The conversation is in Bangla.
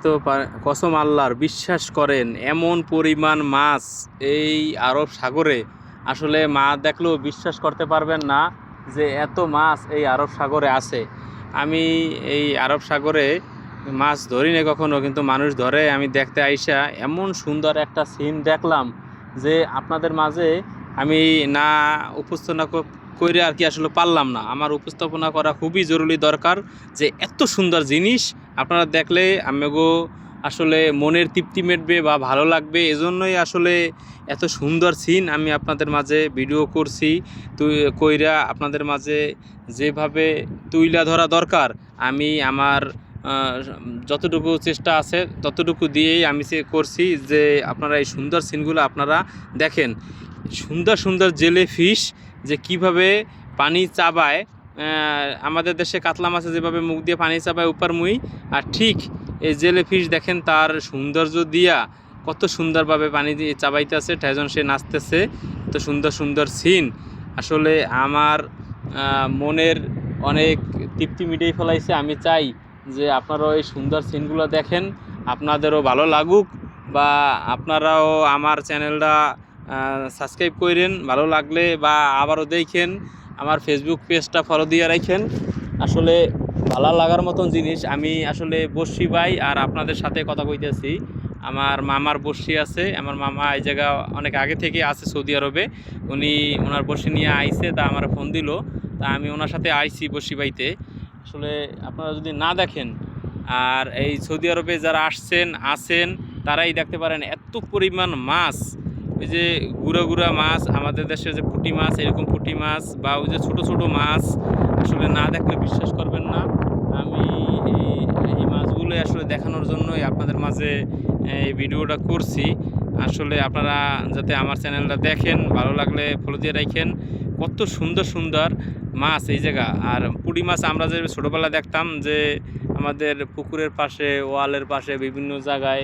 তো কসম আল্লাহর, বিশ্বাস করেন এমন পরিমাণ মাছ এই আরব সাগরে, আসলে মাছ দেখলেও বিশ্বাস করতে পারবেন না যে এত মাছ এই আরব সাগরে আছে। আমি এই আরব সাগরে মাছ ধরি না কখনো, কিন্তু মানুষ ধরে। আমি দেখতে আইসা এমন সুন্দর একটা সিন দেখলাম যে আপনাদের মাঝে আমি না উপস্থাপনা করে আর কি আসলে পারলাম না। আমার উপস্থাপনা করা খুবই জরুরি দরকার, যে এত সুন্দর জিনিস আপনারা দেখলে আমাগো আসলে মনের তৃপ্তি মিটবে বা ভালো লাগবে। এজন্যই আসলে এত সুন্দর সিন আমি আপনাদের মাঝে ভিডিও করছি, কইরা আপনাদের মাঝে যেভাবে তুইলা ধরা দরকার আমি আমার যতটুকু চেষ্টা আছে ততটুকু দিয়েই আমি করছি, যে আপনারা এই সুন্দর সিনগুলো আপনারা দেখেন। সুন্দর সুন্দর জেলে ফিশ যে কিভাবে পানি চাবায়, আমাদের দেশে কাতলা মাছে যেভাবে মুখ দিয়ে পানি চাবায় উপর মুই, আর ঠিক এই জেলে ফিশ দেখেন তার সৌন্দর্য দিয়া কত সুন্দরভাবে পানি দিয়ে চাবাইতেছে, ঠেজন সে নাচতেছে। এত সুন্দর সুন্দর সিন আসলে আমার মনের অনেক তৃপ্তি মিটিয়ে ফেলাইছে। আমি চাই যে আপনারাও এই সুন্দর সিনগুলো দেখেন, আপনাদেরও ভালো লাগুক, বা আপনারাও আমার চ্যানেলটা সাবস্ক্রাইব করেন ভালো লাগলে, বা আবারও দেখেন আমার ফেসবুক পেজটা ফলো দিয়ে রাখেন। আসলে ভালো লাগার মতন জিনিস। আমি আসলে বর্ষি ভাই আর আপনাদের সাথে কথা কইতেছি। আমার মামার বর্ষি আছে, আমার মামা এই জায়গা অনেক আগে থেকে আছে সৌদি আরবে। উনি ওনার বর্ষি নিয়ে আইছে, তা আমার ফোন দিল, তা আমি ওনার সাথে আইছি বর্ষি বাইতে। আসলে আপনারা যদি না দেখেন, আর এই সৌদি আরবে যারা আছেন তারাই দেখতে পারেন এত পরিমাণ মাছ। ওই যে গুঁড়া গুঁড়া মাছ, আমাদের দেশে যে পুঁটি মাছ, এরকম পুঁটি মাছ, বা ওই যে ছোটো ছোটো মাছ, আসলে না দেখলে বিশ্বাস করবেন না। আমি এই মাছগুলো আসলে দেখানোর জন্যই আপনাদের মাঝে এই ভিডিওটা করছি। আসলে আপনারা যাতে আমার চ্যানেলটা দেখেন, ভালো লাগলে ফলো দিয়ে রাখেন। কত সুন্দর সুন্দর মাছ এই জায়গা। আর পুঁটি মাছ আমরা যে ছোটোবেলা দেখতাম যে আমাদের পুকুরের পাশে, ওয়ালের পাশে বিভিন্ন জায়গায়